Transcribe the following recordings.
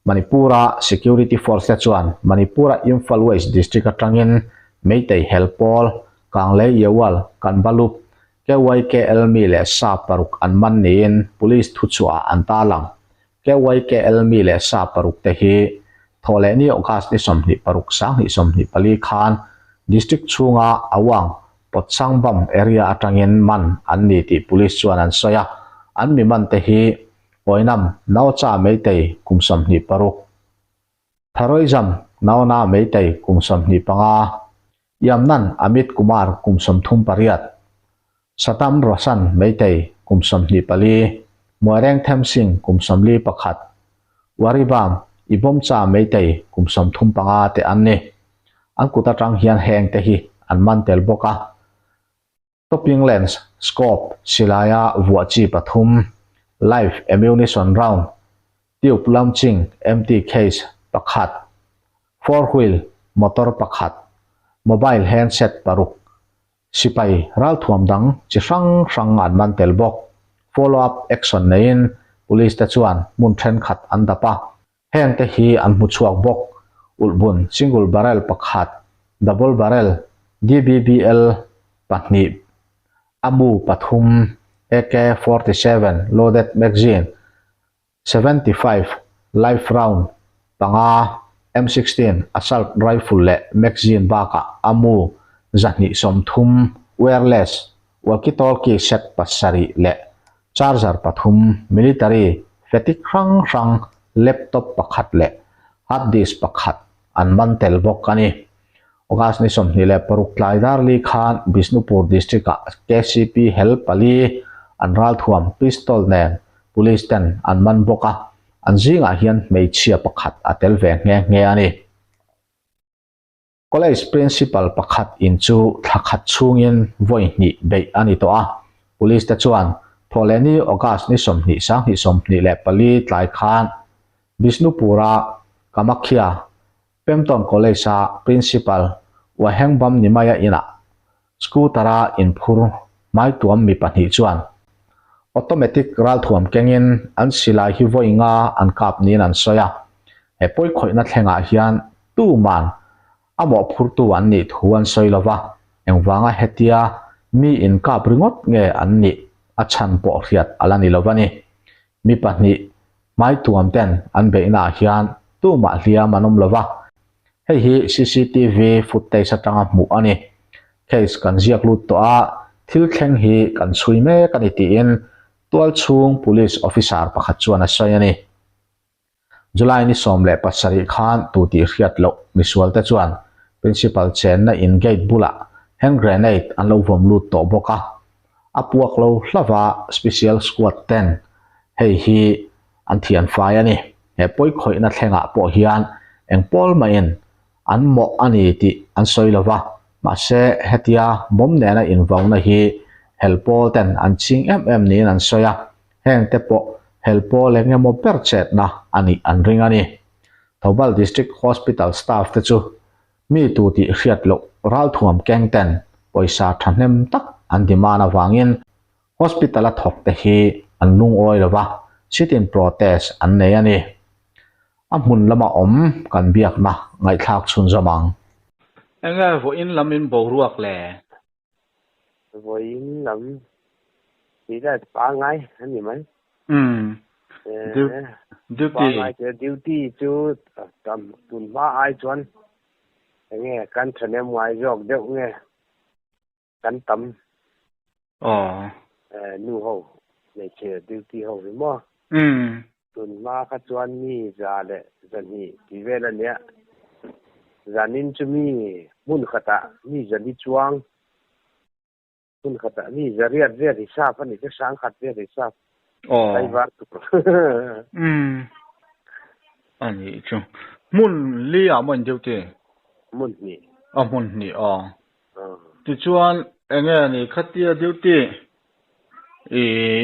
Manipura Security Force chuan Manipura Imphal West District atangin Meitei Helpol Kanglei Yewal Kanbalup KYKL mi le sa paruk an man niin police thu chua an ta lang KYKL mi le sa paruk te hi thole ni okas ni somni paruk sang ni somni pali khan district chunga awang potsangbam area atangin man an ni ti police chuan an soya an mi man te hi oinam naucha meitei kumsom ni paruk tharoizam nauna meitei kumsom ni panga yamnan Amit Kumar kumsom thum pariat Satam Rosan meitei kumsom ni pali Moireng Thamsing kumsom li pakhat Waribam Ibomcha meitei kumsom thum panga te anni an kutatang hian heng te hi an man tel boka Topping Lens Scope Silaya Vuachi Pathum Live Ammunition Round Tube Launching Empty Case pakhat Four Wheel Motor pakhat Mobile Handset paruk Sipai ral thuam dang chi sang an man tel bok follow up action nein police ta chuan mun then khat an dapa heng te hi an mu chuak bok ulbun single barrel pakhat double barrel DBBL pahni amu pathum AK-47 loaded magazine 75 live round panga M16 assault rifle le magazine baka amu zahni somthum wireless walkie-talkie set pasari le charger pathum military fatigue rang laptop pakhat le hard disk pakhat an man tel bok ani ogas ni somni le paruk tlaidar li khan Bisnupur district KCP help ali an ral thuam pistol nen police ten an man boka an zinga hian meichhia pakhat atel ve nge ani College principal pakhat in chu thakhat chungin voi ni be ani to a police ta chuan tholeni ogas ni somni sang ni somni le pali tlai khan Bisnupura Kamakhya Pemton College sa principal wa hengbam ni maya ina skutara in phur mai tuam mi pani chuan automatic ral thuam kengin an silai hi voinga an kap nin an soya e poi khoina thlenga hian tu man amo phurtu an ni thuan soilova engwanga hetia mi in kap ringot nge an ni achan po riat alani lovani mi pani mai tuam ten an beina hian tu ma hlia manom lova hei hi CCTV footage atanga mu ani case kan ziak lut to a thil thleng hi kan chui me kan ti in tual chung police officer pakhat chuan a soi ani July ni som le pasari khan tu ti hriat lo misual ta chuan principal chen na in gate bula hand grenade an lo vom lut to boka apuak lo hlava special squad 10 hei hi an thian fai ani he poi khoi na thlenga po hian engpol main an mo ani ti an soilova ma se hetia mom nena in vauna hi helpol ten an ching ni an soya heng te po helpol engemo perchet na ani an ring ani Thobal district hospital staff te chu mi tu ti hriat lo ral thuam keng ten poisa thanem tak an dimana wangin hospital a thok te hi an lung oi lova sit in protest an nei ani amun lama om kan biak na ngai thak chun zamang anga vo in lamin boruak le vo in lam ti da pa ngai ani mai duty chu tam tun ba ai chuan nghe kan thane mai jok deuh nghe kan tam nu ho nei che duty ho mo tun ma kha chuan ni za le zani ti vela nia zanin chu mi mun khata mi zani chuang mun khata mi zariat ve ri sa pa ni ke sang khat ve ri sa ai ba tu ani chu mun li a mon deu te mun ni mun ni ti chuan enge ni khatia deu te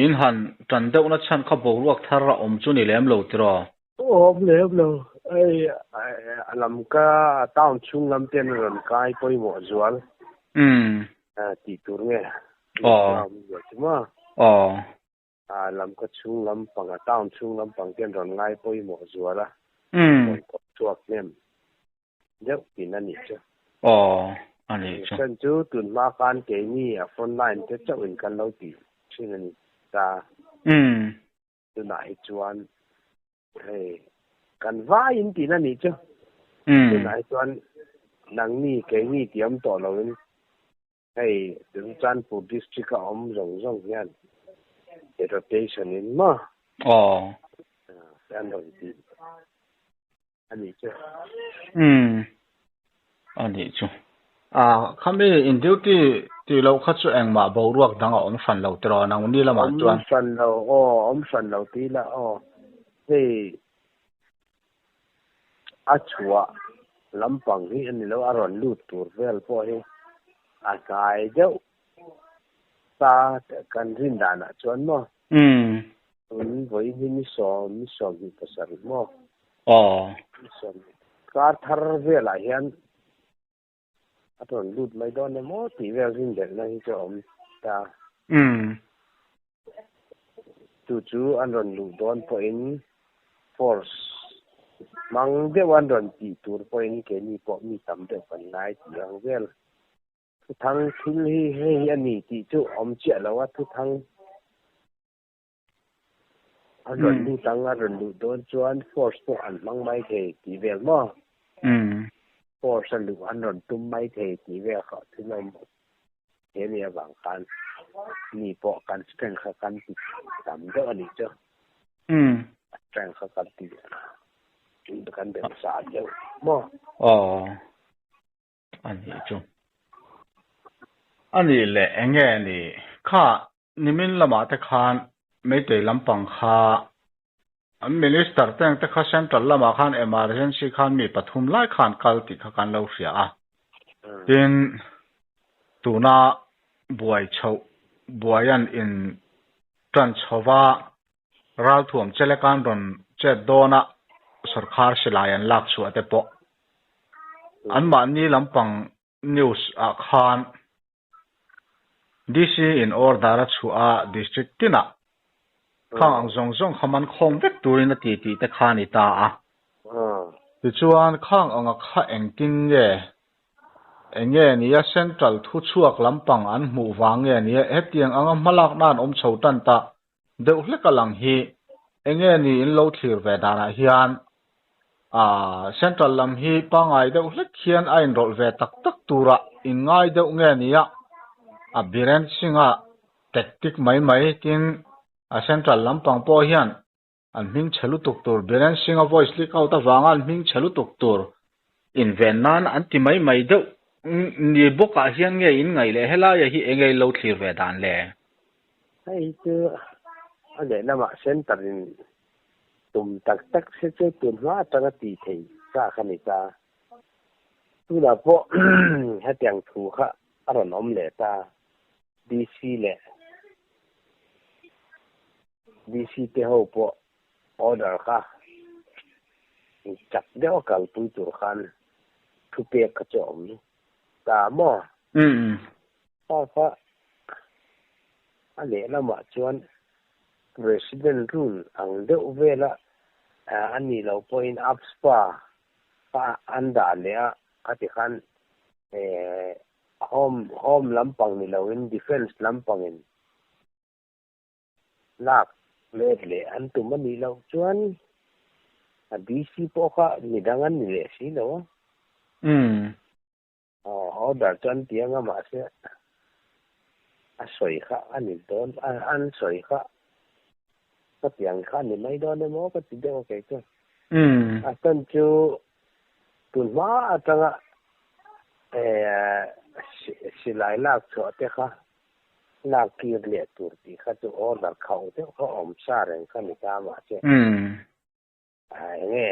in han tan deuh na chan kha boruak thar ra om chu ni lem lo tro om lem lo ai alam ka town chung lam ten ron kai poi mo zual ti tur nge chuma lam ka chung lam pang town chung lam pang ten ron ngai poi mo zuala chuộc nem dấu thì nó nhỉ chứ anh ấy chứ chân chú tuần ma can cái ni à phone line cho cháu in căn lâu thì chứ là ta từ nãy chuan hey căn vai in thì nó nhỉ chứ từ nãy chuan năng ni cái ni tiệm tổ lâu in hey từ chan phụ district rong rong nha rotation in mà anh rồi thì anh ấy chứ anh ấy chứ kami in duty ti lo khat chu eng ma bo ruak dang om fan lo tro nang ni lama chuan om fan lo ti la he achua lampang hi ani lo aron lut tur vel po hi kai deuh ta kan rin dana chuan mo voi ni som hi pasar mo som ka thar vela hian aton lut mai don ne mo ti vel rin der na hi chom ta chu an ron lu don po in force mang de wan ron ti tur po in ke ni po mi tam de pan nai ti ang vel thu thang thil hi ani ti chu om che lo wa thu thang an ron lu don chuan force po an mang mai the ti vel mo force an lu an ron tum mai the ti vel kha thu mai he ni awang kan ni po kan strength kha kan ti tam de ani chu strength kha kan ti kan be sa de mo anh ấy chứ anh ấy lệ nghe ni kha nimin lama te khan mấy te lampang kha minister teng te kha central lama khan emergency khan mi pathum lai khan kal ti kha kan lo sia tin tuna buai chau buayan in tran chowa ral thuam chele kan ron che dona sarkar silayan lak chu ate po an ma ni lampang news a khan DC in order chu a district tina khang zong khaman khom vek turin a ti te khani ta a ti chuan khang anga kha engtin nge enge ni a central thu chuak lampang an hmu wange ni hetiang anga malak nan om chhotan ta deuh hleka lang hi enge ni in lo thlir ve dana hian central lam hi pangai deuh hlek hian a in rol ve tak tura in ngai deuh nge ni a biren singa tactic mai tin a central lampang po hian an hming chhelu tuk tur biren singa voice lik out awanga an hming chhelu tuk tur in ven nan an ti mai deuh ni boka hian nge in ngai le hela ya hi engei lo thlir ve dan le hei chu ale lama center in tum tak se che tun hwa tanga ti thei ka khani ta tu la po ha tiang thu kha aron om le ta DC te ho po order kha chak deuh kal pui tur khan thu pe ka chom ta mo fa ale lama chuan resident rule ang deuh vela ani lo point up spa pa anda le a ti khan home lampang ni lo in defense lampang in lak le an tu mani lo chuan a DC po kha ni dangan ni le si lo order chuan tianga ma se a soi kha ani don an soi kha ka tiang kha ni mai don mo ka ti de okay chu a tan chu tun ma atanga silai lak cho te kha lak kir le tur ti kha chu order khau te kha om sa reng kha ni ta ma che nge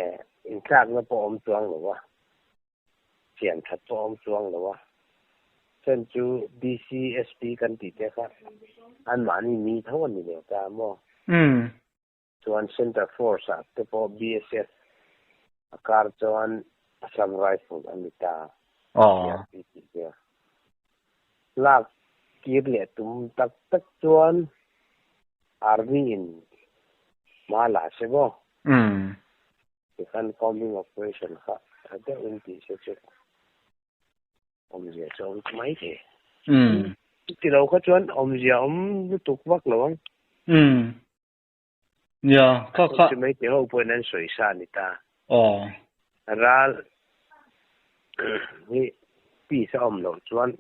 in kak na po om chuang lo wa chian that po om chuang lo wa chen chu DC SP kan ti te kha an ma ni mi thon ni le ta mo chuan center force a te po BSF akar chuan assam rifle anita lak kir le tum tak chuan army in mala se bo thì kan bombing operation kha ada unti se che je chong mai thế thì đâu có chuyện ông tục vác luôn ya kha thì mấy cái hậu bên anh soi sa nít ta ra ni pi sa lo chuan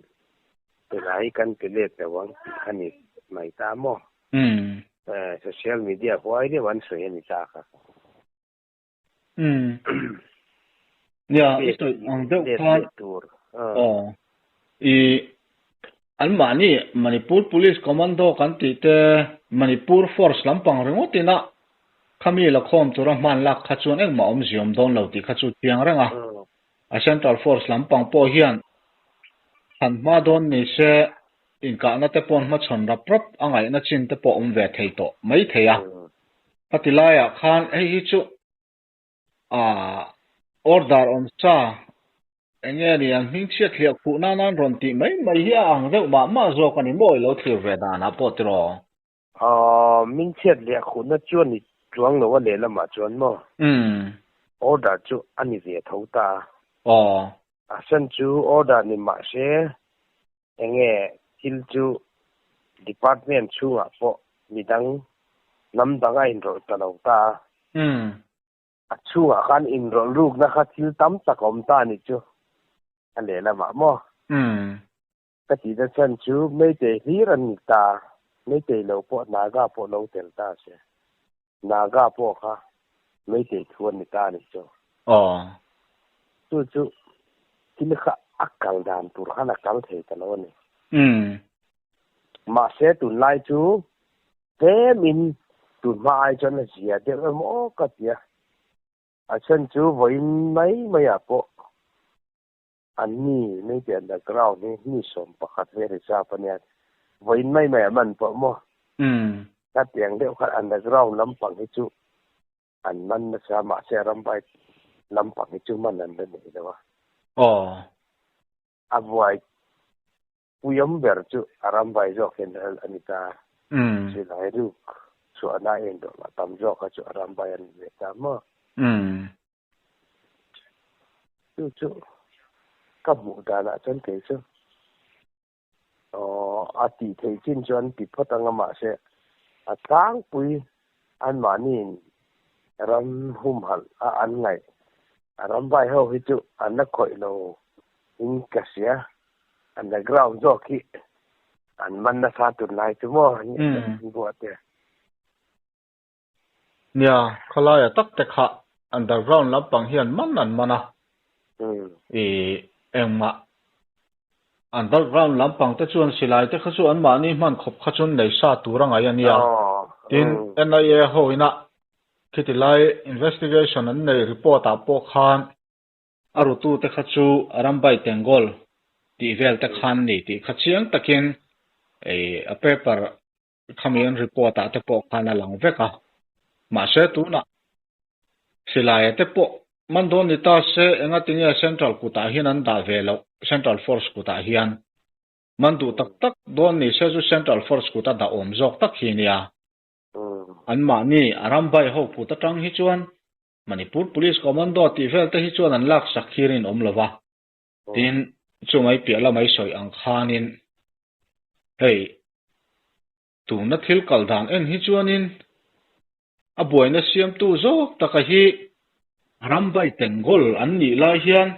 từ lại căn cái lệ cái vắng anh ấy mai ta mo social media hoài đi vẫn soi nít ta cả ya isto ang deuh khan an mani Manipur Police Commando kan ti te Manipur Force lampang ringotina khami la khom tura man lak khachun eng ma om ziom don lo ti khachu tiang ranga a Central Force lampang po hian han ma don ni se inka na te pon ma chon rap rap angai na chin te po om ve thei to mai theya patilaya khan ei hi chu order on cha enge ni ang hing chiat liak pu na nan ron ti mai hi ang deuh ma zo kan ni moi lo thir ve da na potro min chiat liak khu na chuan ni chuang lo wa le la ma chuan mo order chu ani ve thau ta a san chu order ni ma se enge kil chu department chu a po midang nam danga in ro ta lo ta a chu a kan in ro luk na kha til tam takom ta ni chu anh lẽ là mà mo cái gì đó chân chú mấy cái lý rằng ta mấy cái lâu bộ naga bộ lâu tiền ta sẽ naga bộ ha mấy cái thuần người ta này cho chú cái này khác ác càng đàn tụi hắn là càng thể cái đó này mà sẽ tụi lại chú thế mình tụi mai cho nó gì à để mà mỏ cái gì à chân chú với mấy à bộ anh ni mấy cái underground ni som pakhat ve sa paniat voin mai man po mo ta tiang deuh khat underground lampang hi chu an man na sa ma se rambai lampang hi chu man an ni dawa avai puyam ber chu arambai jo ken anita silai ru chu ana en do la tam jo ka chu arambai an ve ta mo chu các bộ đà là chân thế chứ tỷ thấy trên chân bị phát tăng mà sẽ sáng quý anh mà nhìn ram hum hal anh ngày ram bay hậu hết chứ anh nó khỏi lâu in cả xía anh là ground cho khi anh man nó xa tuần này chứ mà bộ thế nha kalau ya tak tek ha underground lampang hian man mana engma underground lampang te chuan silai te khachu an ma ni man khop khachun nei sa turanga yania tin NIA hoina khitilai investigation an nei report a po khan arutu te khachu arambai tengol ti vel te khan ni ti khachiang takin a paper khamian report a te po khan alang veka ma se tu na silai te po man don ni ta se enga tinga central kuta hian an da velo central force kuta hian man du tak don ni se ju central force kuta da om jok tak hi nia an ma ni arambai ho puta tang hi chuan Manipur Police Commando ti vel te hi chuan an lak sakhirin om lova tin chumai piala mai soi ang khanin hei tu na thil kal dan en hi chuanin a boina siam tu zok taka hi Rambai tengol an ni lai hian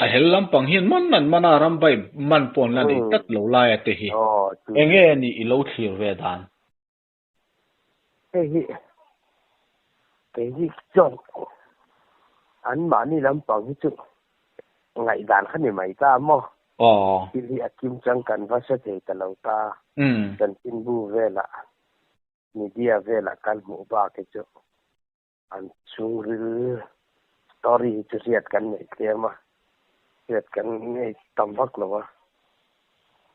a hel lampang hian man mana rambai man pon lan tat lo lai ate hi enge ni I lo thlir ve dan cái gì chọn anh mà ni lampang hi chu ngai dan khan ni mai ta mo ili akim chang kan va se te ta lo ta kan tin bu ve la media ve la kan mu ba ke chu anh chung rư story cho riếtกันnày kia mà riếtกันnày tầm vóc rồi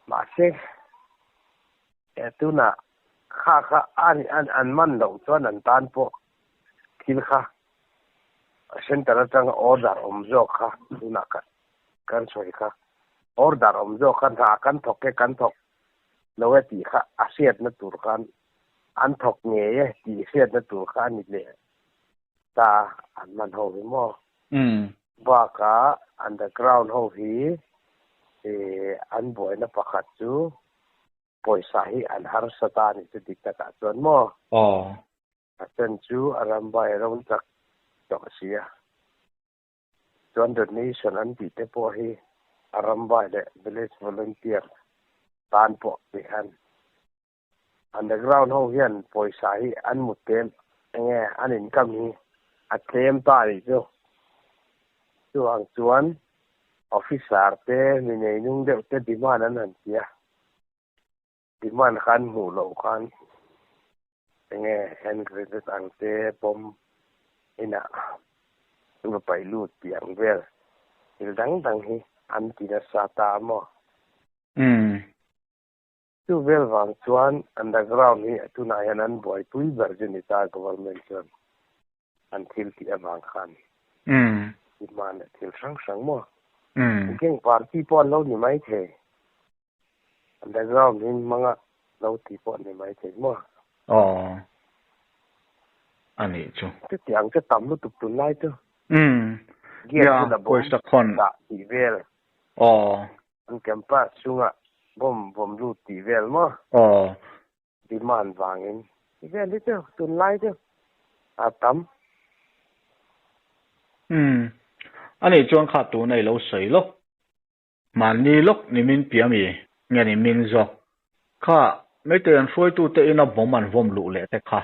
mà sẽ tu na kha anh man đâu cho anh tan po kil kha center trang order zo kha tu na kan soi kha order zo kan ha kan thok ke kan thok lo ti kha asiat na tur kan an thok nge ti siat na tu kha ni le ta an man ho hi mo ba ka underground ho hi an boy na pakhat chu poisa hi an har sata ni chu dik ta ka chuan mo chen chu arambai ron tak to sia chuan donation an ti te po hi arambai le village volunteer tan po ti han underground ho hian poisa hi an mutem nge an income hi a claim ta ri chu chuang chuan officer te ni nei nung de te demand an han tia demand khan mu lo khan nge hen credit ang te pom ina tu pai lu piang vel il dang hi an ti na sa ta mo tu vel wang chuan underground hi tu na yan an boy pui version ta government chuan an thil ti awang khan demand thil sang mo keng party pon lo ni mai the underground hin manga lo ti pon ni mai the mo ani chu te tiang te tam lu tuk tu lai tu ya poisa khon da ti vel an campus sunga bom lu ti vel mo demand wangin ti vel li tu tun lai tu a tam ani chuan kha tu nei lo sei lo man ni lok ni min piami nge ni min zo kha me te an foi tu te ina bom an vom lu le te kha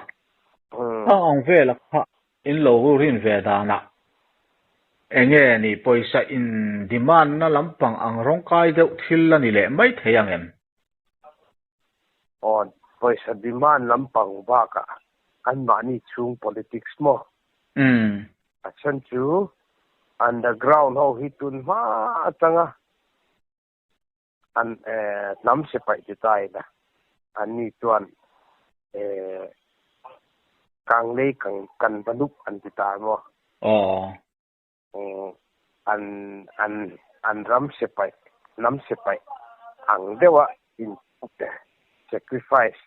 ang ve la kha in lo rin ve da na enge ni poisa in demand na lampang ang rong kai de thil la ni le mai theyang em poisa demand lampang ba ka an ma ni chung politics mo a chan chu underground ho hi tun ma changa an nam se pai ti tai da an ni chuan kang le kan banuk an ti ta mo an ram se pai nam se pai ang dewa in sacrifice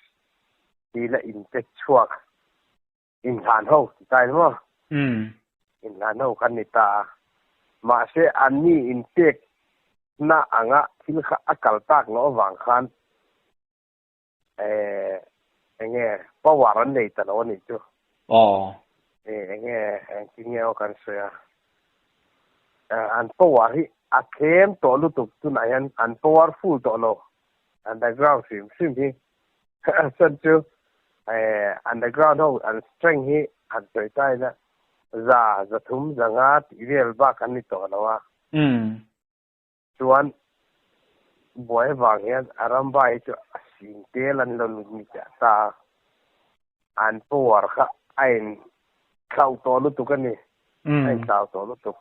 ti la in te chuak in han ho ti tai mo in han ho kan ni ta ma se an ni in tek na anga thil kha akal tak no wang khan enge pawaran nei ta no ni chu enge kinge o kan se an power hi a kem to lu tuk tu na yan an powerful to lo underground sim hi san chu underground ho an strength hi an toi tai na za thum zanga ti vel ba kan ni to lo wa chuan boy wang yan arambai chu sin te lan lo ni ta an power kha ain khau to lu tu kan ni ain khau to lu tu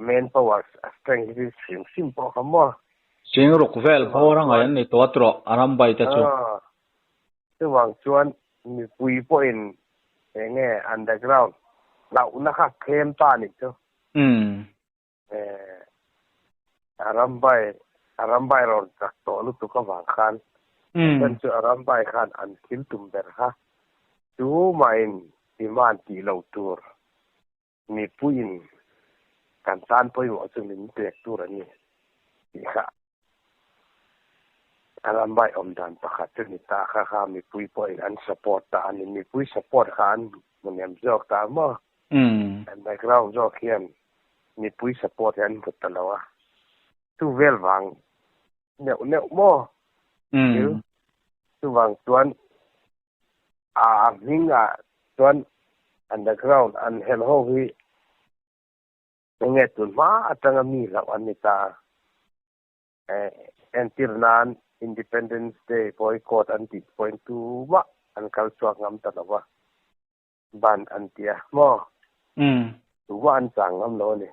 main power strength hi sim po kamo sing ruk vel phorang ayan ni to tro arambai ta chu tu wang chuan ni pui po in enge underground lau na kha kem ta ni chu arambai ron tak to lu tu ka wang khan kan chu arambai khan an thil tum ber ha tu main demand ti lo tur ni puin kan tan poi wo chu min tek tur ani ti kha arambai dan pakhat chu ni ta kha mi pui poi an support ta ani mi pui support khan mun yam jok ta mo underground jok hian mi pui support an put ta lawa tu vel wang neu mo tu wang tuan hinga tuan underground an hel ho hi nge tun ma atanga mi la an ni ta entirnan Independence Day boycott anti.2 ma an kalchuak ngam ta lawa ban antia mo tu wa an chang ngam lo ni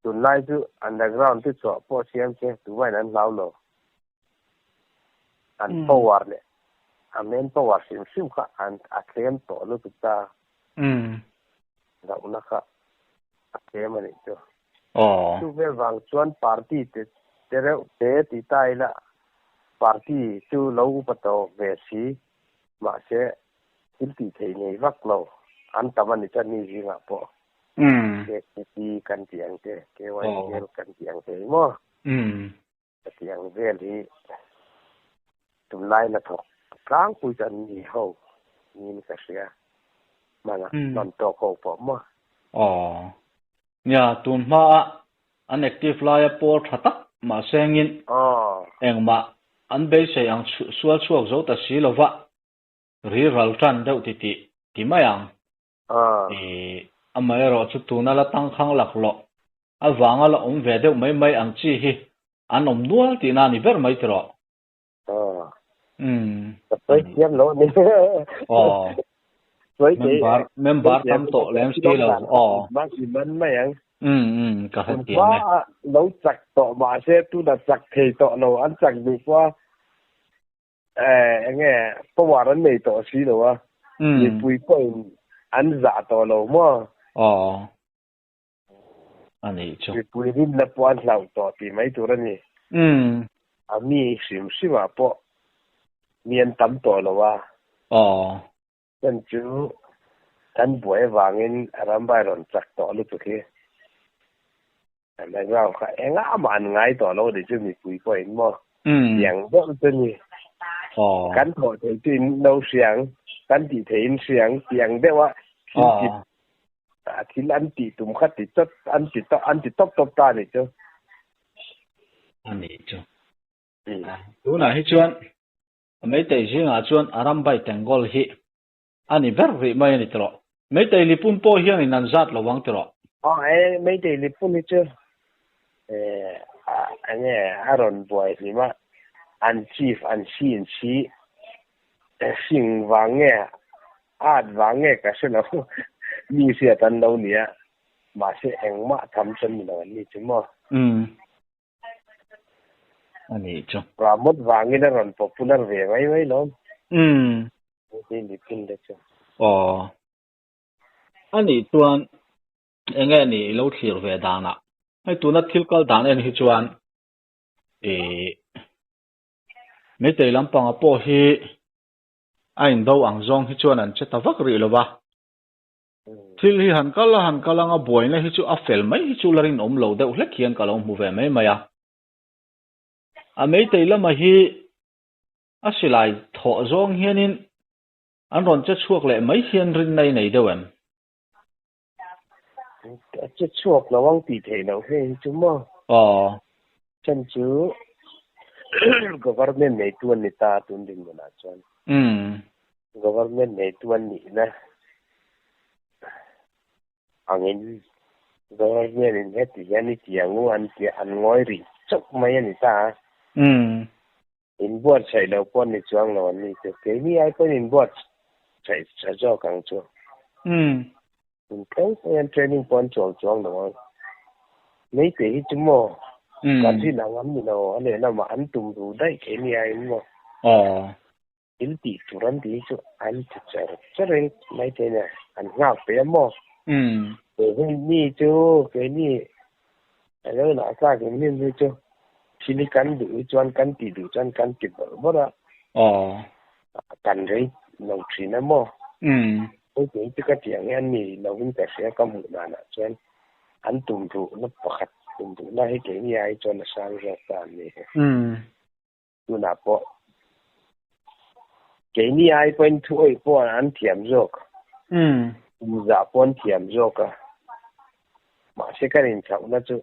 tun lai chu underground tu cho po siam che tu wa nan lau lo an power le amen power sim kha an atlem to lu tu ta da una kha atlem ni chu tu ve wang chuan party te ti tai la party chu lo pa to ve si mà sẽ chính tỷ thấy này vắt lâu anh tâm anh cho ni gì mà po cái gì cần tiền cái vay cái cần tiền thế mà tiền về thì tụi lại là thuộc càng cuối tuần đi hậu nhìn cái gì mà làm tổ hậu po mà nhà tụi mà anh active life po thật mà xem in em mà anh bây giờ anh suy suy dấu ta xí lo vợ ri ral tran đâu thì mấy anh thì anh mấy rồi chút tu na là tăng khang lạc lộ anh vàng là ông về đâu mấy anh chi hi anh ông nuôi thì na ni ver mấy rồi tới tiếp lỗ đi với member tam tổ làm gì là bác sĩ bên mấy anh cả hai tiền này nấu chặt tổ mà sẽ tu là chặt thì tổ nấu ăn chặt được qua nghe có hòa đến này tổ xí đâu à thì bùi quay ăn giả tổ nấu mà anh ấy chứ thì bùi đi là quan lão tổ thì mấy chỗ đó nhỉ mi xìm mà po miền tắm tổ nấu à nên chú anh bùi vàng in làm bài rồi chặt tổ lúc kia này vào cái ngã màn ngay tổ nấu để cho mình bùi quay mà tiếng rất là nhỉ cắn thổi thì tin nấu xiang cắn thì thấy xiang tiếng đấy wa thì ăn thì tụm khát thì tốt ăn thì tốt ta đấy chứ anh ấy chứ đúng là hết chuyện mấy tay riêng à chuyện aram bay tiếng gol hi anh ấy rất vị mấy này rồi mấy tay lipun po hiang in nan zat lo wang rồi mấy tay lipun hết chứ anh ấy Aaron boy thì mà anh chief anh xin chi sinh vàng nghe vàng nghe cái số nào mi sẽ tan đâu nhỉ mà sẽ anh mà thầm chân mình nói như thế mà anh ấy chứ và một vàng nghe nó còn popular về mấy lắm thì đi pin đấy chứ anh ấy tuan anh ấy này lâu thiệt về đàn à hay tuan nó thiệt cái đàn anh ấy tuan mấy tay làm bằng po hi anh đâu ăn zong hi chuan an cheta vak ri lo ba thil hi han kala nga boy na hi chu a fel mai hi chu larin om lo deuh hlek hian ka lo mu ve mai maya a mấy tay lama hi a silai tho zong hianin an ron cha chuak le mai hian rin nei deuem cha chuak lo wang ti thei lo he chu ma chân chú government này tuân người ta tuân định mà chọn government này tuân nhỉ nè anh em government này hết thì anh chị anh ngồi đi chốc mấy anh ta in board chạy đâu con này chọn là anh thì cái này ai có in board chạy cho càng chọn in cái training point chọn đâu mấy cái chứ mà cái gì nào anh mình nào anh em mà anh tung đủ đấy cái này anh mà il ti turan ti chu anh chắc rồi mấy cái này anh ngáp bé mà cái này chu cái này anh nói là sao cái này chu khi đi cắn đủ chọn cắn ti đủ chọn cắn kịp bớt đó cắn đấy nấu chỉ nó mà cái cái tiếng anh này nấu những cái sẽ có một đàn chọn anh tung đủ nó bạc tung đủ nó cái này ai cho nó sang ra ta này tu nào po cái này ai quen thôi po anh thiểm rồi giả po thiểm rồi cả mà sẽ cái này cháu nó chứ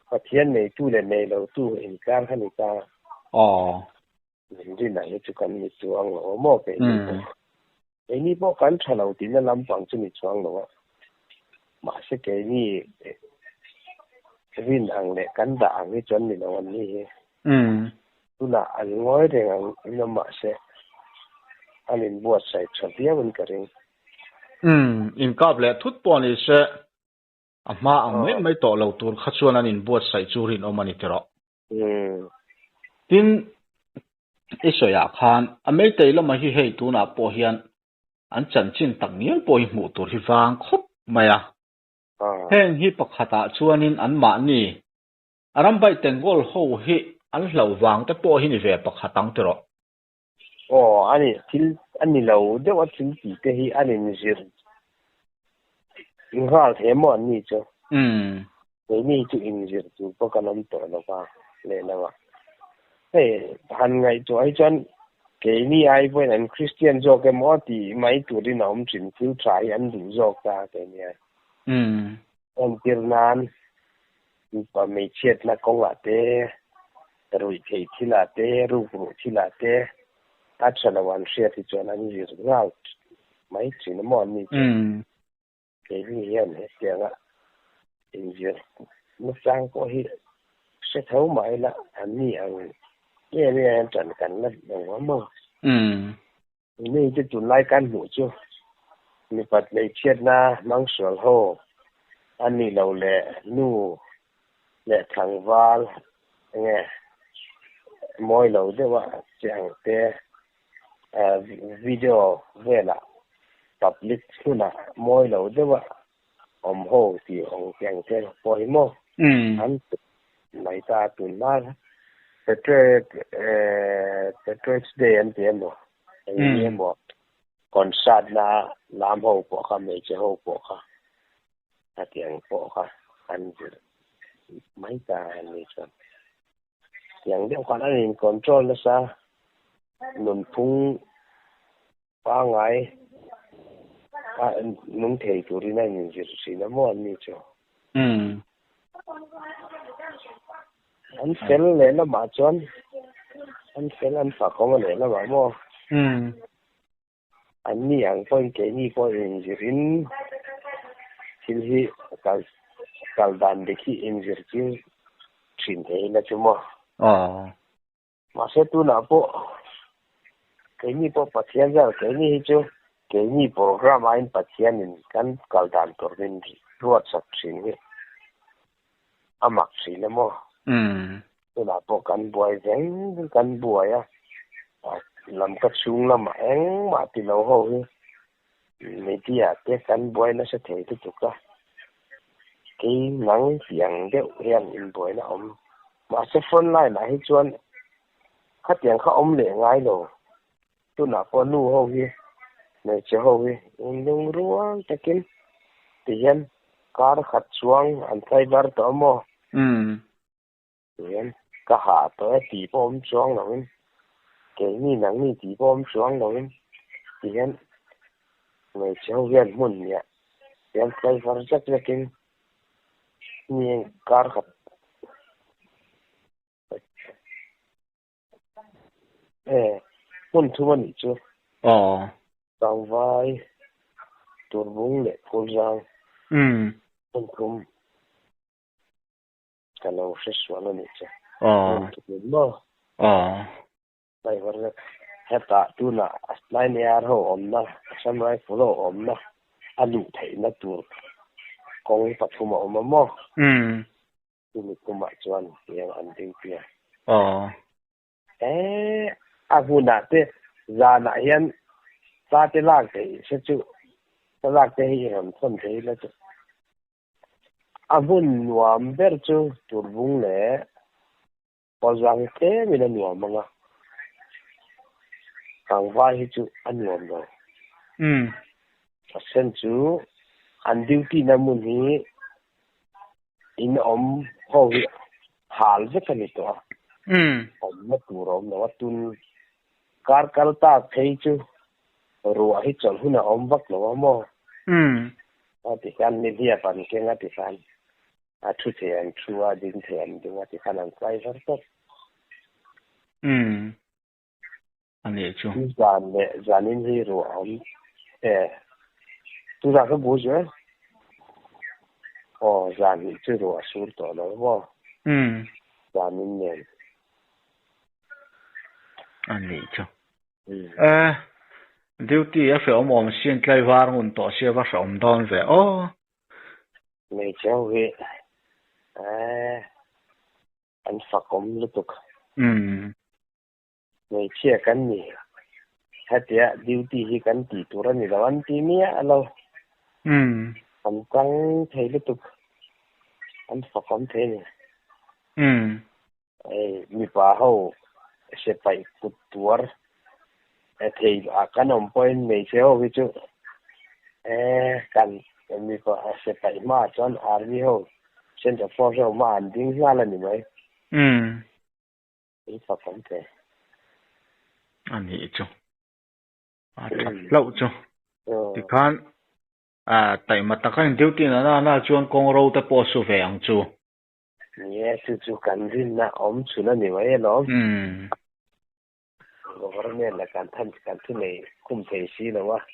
và thiên này tu này đâu tu hình càng hơn người ta mình đi này chứ còn mình chuang rồi mà cái này po cắn chả lâu thì nó làm bằng cho mình chuang rồi mà sẽ cái này vin hàng này cắn đạn cái chân mình làm gì tu là anh ngồi thì anh nó mà sẽ anh in buat sai chọn tiếc mình cái này in cáp lệ thút po này sẽ mà anh mấy tổ lâu tour khát chuan anh in buat sai churin om anh tiro tin Israel khan mấy tay lama hi hei tu na po hian an chan chin tak nial po hi mu tur hi wang khop maya heng hi pakhata chuanin an ma ni aram bai tengol ho hi an hlo wang te po hi ni ve pakhatang tiro อันนี้ที่อันนี้เราเดี๋ยวว่าถึงปีเตหีอันนี้นี่สิอิงข้าวเทมอันนี้จ้ะไม่มีจุอิงสิจุปกันน้ำตัวแล้วก็เลยนะว่าเฮ้ยหันไงจ้ะไอ้จนเกนี่ไอ้พวกนั้นคริสเตียนจอกกันหมดที่ไม่ตัวที่น้องจินฟิวทรายอันดูจอกตาเกนี่อันเดียร์นั้นก็ไม่เช็ดละกงละเตะรู้ที่ที่ละเตะรู้ที่ละเตะอาจจะละวันเสียที่จวนอันนี้จะง่ายไม่จริงนะมันนี่เกนี่เห็นเสียงอ่ะอินเดียมุสังก็เห็นเสียเท่าไหร่ละอันนี้อันเนี่ยจันกันแล้วอย่างว่ามั่งนี่จะจุดไล่กันหนูจ้ะมีปัจจัยเช็ดนะมังสวิรัติอันนี้เราแหละนู่แหละทางวาลไงมวยเราเรียกว่าจังเตะวิดีโอเวลาปับลิกขึ้นอ่ะมวยเราเรียกว่าโหที่องจังเตะพอเห็นมั้งอันไม่ตาตุนมาแต่เทรดเดย์อันเดียวมั้งอย่างนี้มั้งคอนเสิร์ตนะลามหัวปะค่ะไม่ใช่หัวปะค่ะอาเตียงปะค่ะอันนี้ไม่ตาอันนี้จ้ะอย่างเดียวกันอันนี้คอนโทรลนะซะหนุนพุ่งป้าไงนุ่งเทตัวนี้นั่นยังจะสินะมั่วนี่จ้ะอันเฟลเลยนะมาจนอันเฟลอันฝากของมันเลยนะมามั่วอันนี้อย่างพอเก่งนี่พอเองจะรินที่กัลดันเด็กที่เองจะรินสินเทนะจ้ะมั่วมาเสร็จตัวน่ะพอเก่งนี่พอปัจจัยจะเก่งนี่จ้ะเก่งนี่โปรแกรมอันปัจจัยนี่กันกัลดันตัวนี้รวดสักสิ่งนี้อามักสินะมั่วตัวน่ะพอกันบวยแสงกันบวยอ่ะลำกระชุงลำแองมาติเราเขาไม่ที่อ่ะเจ้ากันบวยน่าจะเททุกทุกอ่ะกี่หนังเสียงเดียวเรียนอินบวยนะมาเซฟอนไลน์ไหนให้ชวนข้าเตียงเขาเหลี่ยง่ายหรอตัวน่ะพอนู่เขาในเจ้าเขายังรู้ว่าจะกินเตียนการขัดช่วงอันใส่บาร์ตัวมั่วเตียนก็หาตัวตีพอช่วงหน่อยเก่งนี่หนังนี่ตีพอช่วงหน่อยเตียนในเจ้ามุ่นเนี่ยเตียนใส่บาร์จักจะกินนี่การขัดมุ่นทุกวันนี้จ้ะต่างวัยตัวบุ้งเล็กผู้ชายมุ่นคุ้มกันเราเสียส่วนนี้จ้ะมุ่นทุกวันบ่ไปวันละhepa tuna aslai ne ar ho omna samrai fulo omna alu theina tur kong pathuma omamo tuni kuma chuan yang an ding pia aguna te zana hian ta te lak te se chu ta lak te hi ram thon thei la chu avun nuam ber chu turbung le pozang te mina nuam manga ang vai chu an nuam lo sen chu an duty na mun hi in ho hi hal ve kani to ma tu rom na tun kar kal ta thei chu ro hi chol huna vak lo mo ati kan ni dia pan ke ngati san a thu che an thua din the an ding ati kan an sai har to anh ấy chú zanin hi ro tu ra ka bu je zan chu ro sur to lo bo zanin ne anh ấy chú duty ở phía ông xin cái var muốn tổ xe vào sống đón về me chao he an fa kom lutuk me chia kan ni hatia duty hi kan ti turan ni lawan ti mia alo an tang thei lutuk an fa kom thei ni mi pa ho se pai put tuar thì cái nồng point mấy xíu ví dụ cần mình có sẽ phải mà chọn army ho sen cho force mà anh tính ra là như vậy ý pháp không thể anh hiểu chứ lâu chứ thì kan tại mà ta cái điều tin là na chuan công râu ta bỏ số về anh chú nhé chú cần gì na ông chú là như vậy đó government là cần thân này không thể xí đâu á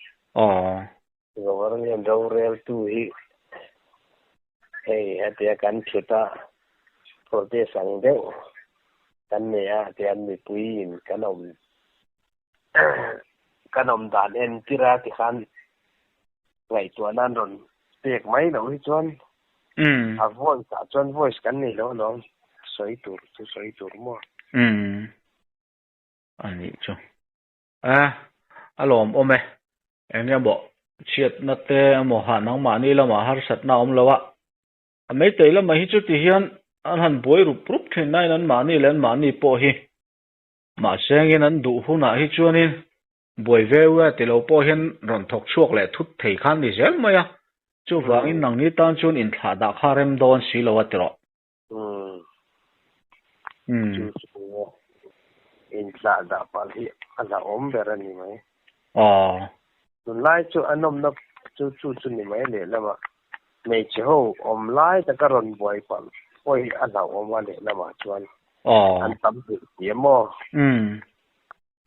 government đâu real tu hi thì cần kita protest sang đâu cần này thì anh mới quên cái ông đàn em tira thì khăn ngày tuần nan rồi tiệc mấy đâu hết trơn voice cái này nó xoay tur mà anh hiểu chứ alom ome anh em bảo chuyện nó te một hạn năng mà ni là mà har sat na lâu á mấy tới là mấy chút thì hiện anh hẳn bồi rụp thế này anh mà ni lên mà ni po hi mà sáng anh đủ hôn à hi chuan in bồi về thì lâu po hiện rộn thọc chuộc lại thút thấy khăn đi dễ mà ya chú vàng in năng ni tan chuan in thả đã kharem don xí lâu á tiro in sa da pal hi ala om beran ni mai tun lai chu anom na chu ni mai le lama me chu om lai ta karon boy pal oi ala om wa le lama chuan an tam ti mo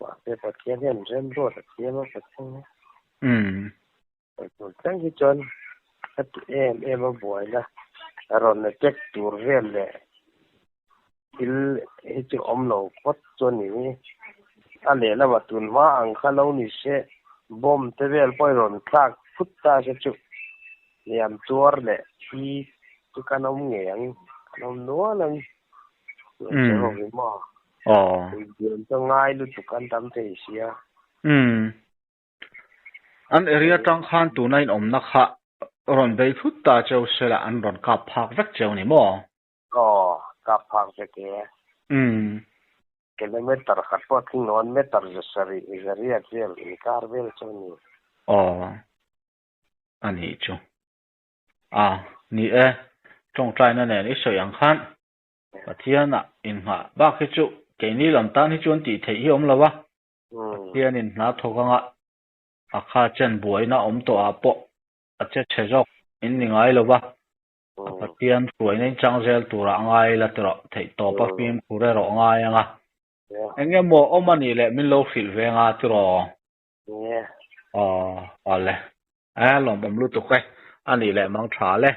wa te pa kien ren ro ta kien ma pa chang tun tang hi chuan at em boy la aron na tek tur vel le il hi chu om lo pot chuan ni a le lama tun ma ang khalo ni se bom te vel poi ron tak phut ta se chu liam chuar le hi chu kanom ngeng nom no lang chu ho ma dian to ngai lu tu kan tam te sia an area tang khan tu nine om na kha ron bei phut ta chau sela an ron ka phak vek chau ni mo ka phak se ke kilometer khat po thing non meter sari izari atiel kar vel choni ani chu ni trong trai na ne ni so yang khan pathiana in ha ba khi chu ke ni lam tan hi chuan ti thei hi om lawa hian in na thokanga kha chen buai na om to a po a che chejok in ni ngai lawa pathian tuai nei changzel tura ngai la tro thei to pa pim pure ro ngai anga enge mo omani le min lo fil ve nga tro ale lom bom lu tu kai ani le mang tha le